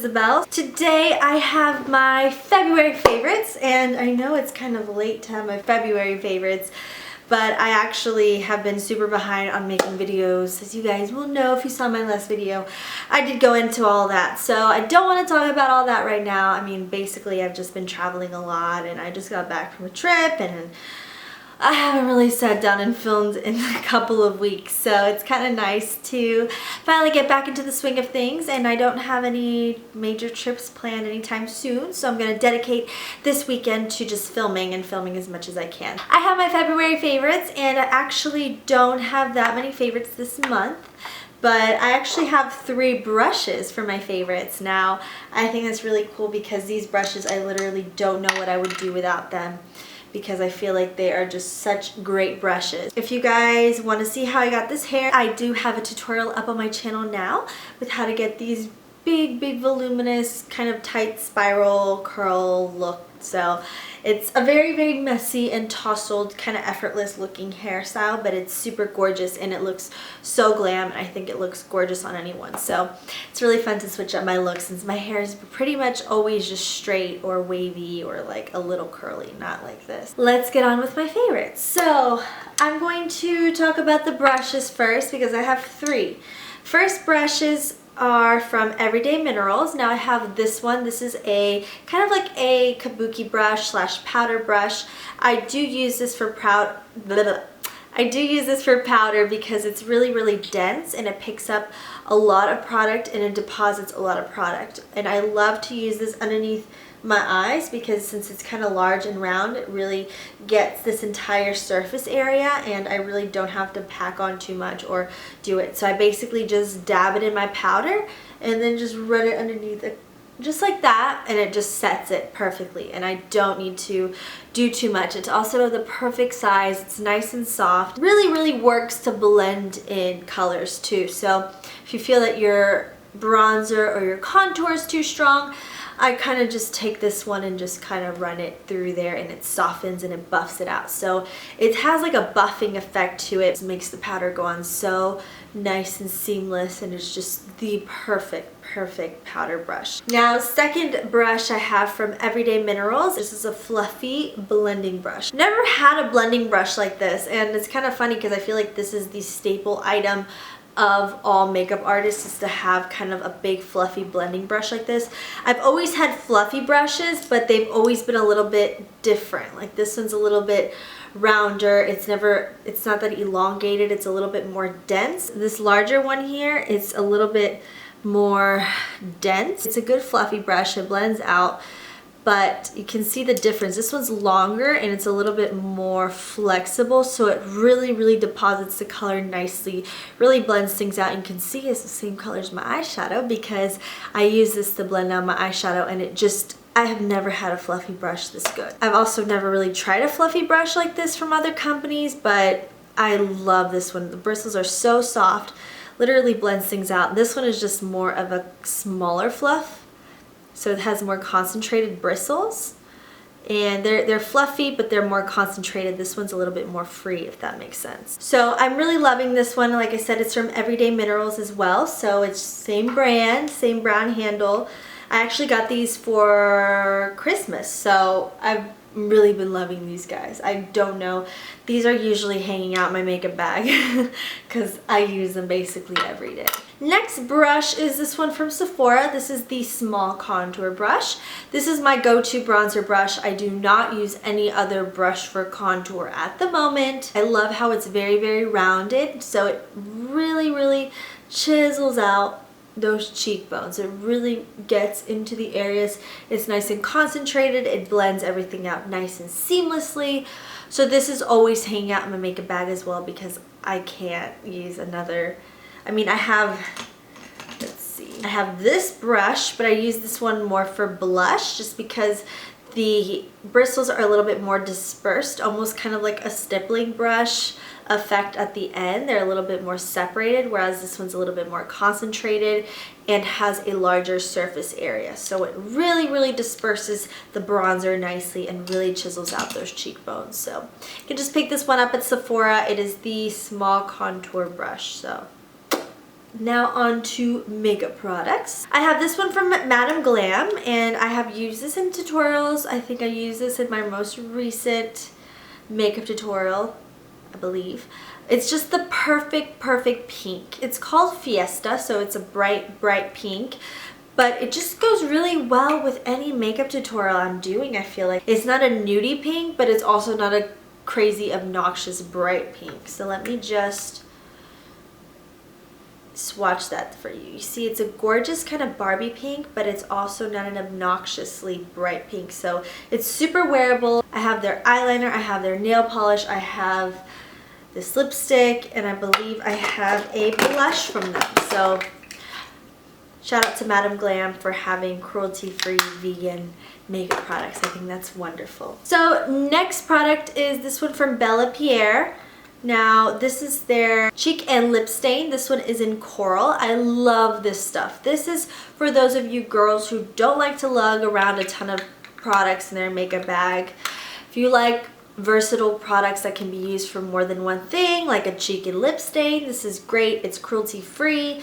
Isabel. Today I have my February favorites, and I know it's kind of late to have my February favorites, but I actually have been super behind on making videos. As you guys will know if you saw my last video, I did go into all that. So I don't want to talk about all that right now. I mean, basically I've just been traveling a lot, and I just got back from a trip, and I haven't really sat down and filmed in a couple of weeks, so it's kind of nice to finally get back into the swing of things, and I don't have any major trips planned anytime soon, so I'm going to dedicate this weekend to just filming and filming as much as I can. I have my February favorites, and I actually don't have that many favorites this month, but I actually have 3 brushes for my favorites. Now, I think that's really cool because these brushes, I literally don't know what I would do without them, because I feel like they are just such great brushes. If you guys want to see how I got this hair, I do have a tutorial up on my channel now with how to get these big voluminous kind of tight spiral curl look. So it's a very messy and tousled kind of effortless looking hairstyle, but it's super gorgeous and it looks so glam, and I think it looks gorgeous on anyone. So it's really fun to switch up my look since my hair is pretty much always just straight or wavy or like a little curly, not like this. Let's get on with my favorites. So I'm going to talk about the brushes first because I have 3. First brushes are from Everyday Minerals. Now I have this one. This is a kind of like a kabuki brush slash powder brush. I do use this for powder because it's really dense and it picks up a lot of product and it deposits a lot of product. And I love to use this underneath my eyes because since it's kind of large and round, it really gets this entire surface area, and I really don't have to pack on too much or do it. So I basically just dab it in my powder and then just run it underneath it just like that, and it just sets it perfectly, and I don't need to do too much. It's also the perfect size. It's nice and soft. Really works to blend in colors too. So if you feel that your bronzer or your contour is too strong, I kind of just take this one and just kind of run it through there, and it softens and it buffs it out. So it has like a buffing effect to it. It makes the powder go on so nice and seamless, and it's just the perfect powder brush. Now, second brush I have from Everyday Minerals. This is a fluffy blending brush. Never had a blending brush like this, and it's kind of funny because I feel like this is the staple item of all makeup artists, is to have kind of a big fluffy blending brush like this. I've always had fluffy brushes, but they've always been a little bit different. Like this one's a little bit rounder. It's not that elongated. It's a little bit more dense. This larger one here, it's a little bit more dense. It's a good fluffy brush. It blends out, but you can see the difference. This one's longer and it's a little bit more flexible, so it really deposits the color nicely, really blends things out. You can see it's the same color as my eyeshadow because I use this to blend out my eyeshadow, and I have never had a fluffy brush this good. I've also never really tried a fluffy brush like this from other companies, but I love this one. The bristles are so soft, literally blends things out. This one is just more of a smaller fluff, so it has more concentrated bristles, and they're fluffy, but they're more concentrated. This one's a little bit more free, if that makes sense. So I'm really loving this one. Like I said, it's from Everyday Minerals as well, so it's same brand, same brown handle. I actually got these for Christmas, so I've really been loving these guys. I don't know, these are usually hanging out in my makeup bag because I use them basically every day. Next brush is this one from Sephora. This is the small contour brush. This is my go-to bronzer brush. I do not use any other brush for contour at the moment. I love how it's very rounded, so it really chisels out those cheekbones. It really gets into the areas. It's nice and concentrated. It blends everything out nice and seamlessly. So this is always hanging out in my makeup bag as well because I can't use another. I mean, I have this brush, but I use this one more for blush just because the bristles are a little bit more dispersed, almost kind of like a stippling brush effect at the end. They're a little bit more separated, whereas this one's a little bit more concentrated and has a larger surface area. So it really disperses the bronzer nicely and really chisels out those cheekbones. So you can just pick this one up at Sephora. It is the small contour brush. So Now on to makeup products. I have this one from Madame Glam, and I have used this in tutorials. I think I used this in my most recent makeup tutorial, I believe. It's just the perfect pink. It's called Fiesta, so it's a bright pink. But it just goes really well with any makeup tutorial I'm doing, I feel like. It's not a nudie pink, but it's also not a crazy, obnoxious, bright pink. So let me just swatch that for you. You see, it's a gorgeous kind of Barbie pink, but it's also not an obnoxiously bright pink. So it's super wearable. I have their eyeliner, I have their nail polish, I have this lipstick, and I believe I have a blush from them. So shout out to Madame Glam for having cruelty-free vegan makeup products. I think that's wonderful. So next product is this one from Bellapierre. Now this is their cheek and lip stain. This one is in coral. I love this stuff. This is for those of you girls who don't like to lug around a ton of products in their makeup bag. If you like versatile products that can be used for more than one thing, like a cheek and lip stain, this is great. It's cruelty-free.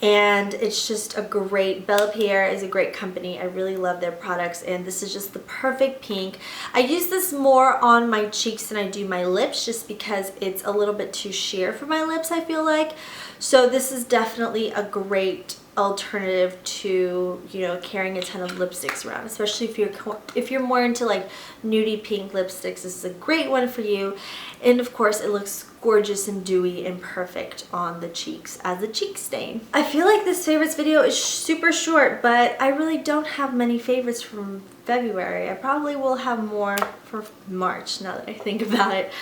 And it's just a great, Bellapierre is a great company. I really love their products, and this is just the perfect pink. I use this more on my cheeks than I do my lips, just because it's a little bit too sheer for my lips, I feel like. So this is definitely a great alternative to, you know, carrying a ton of lipsticks around, especially if you're more into like nudie pink lipsticks. This is a great one for you. And of course it looks gorgeous and dewy and perfect on the cheeks as a cheek stain. I feel like this favorites video is super short, but I really don't have many favorites from February. I probably will have more for March now that I think about it.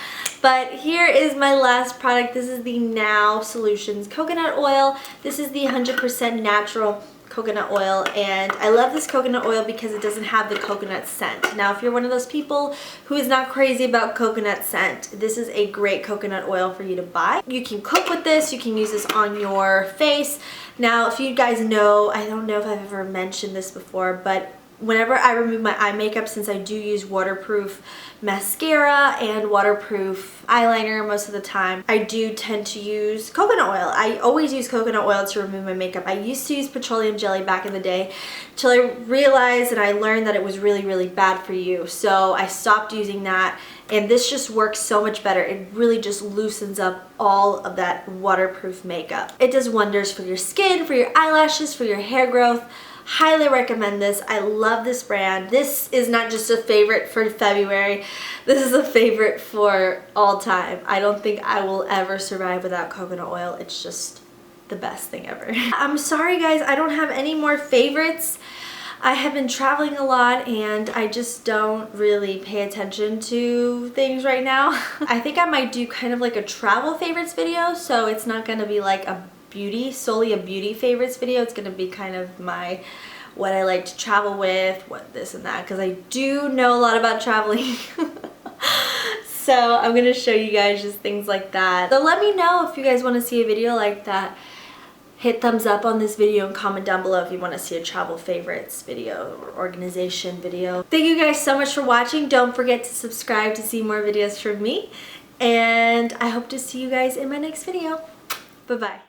But here is my last product. This is the Now Solutions coconut oil. This is the 100% natural coconut oil, and I love this coconut oil because it doesn't have the coconut scent. Now if you're one of those people who is not crazy about coconut scent, this is a great coconut oil for you to buy. You can cook with this, you can use this on your face. Now if you guys know, I don't know if I've ever mentioned this before, but whenever I remove my eye makeup, since I do use waterproof mascara and waterproof eyeliner most of the time, I do tend to use coconut oil. I always use coconut oil to remove my makeup. I used to use petroleum jelly back in the day till I realized and I learned that it was really bad for you. So I stopped using that, and this just works so much better. It really just loosens up all of that waterproof makeup. It does wonders for your skin, for your eyelashes, for your hair growth. Highly recommend this. I love this brand. This is not just a favorite for February. This is a favorite for all time. I don't think I will ever survive without coconut oil. It's just the best thing ever. I'm sorry guys, I don't have any more favorites. I have been traveling a lot and I just don't really pay attention to things right now. I think I might do kind of like a travel favorites video, so it's not gonna be like solely a beauty favorites video. It's gonna be kind of my what I like to travel with, what this and that, because I do know a lot about traveling. So I'm gonna show you guys just things like that. So let me know if you guys want to see a video like that. Hit thumbs up on this video and comment down below if you want to see a travel favorites video or organization video. Thank you guys so much for watching. Don't forget to subscribe to see more videos from me, and I hope to see you guys in my next video. Bye bye.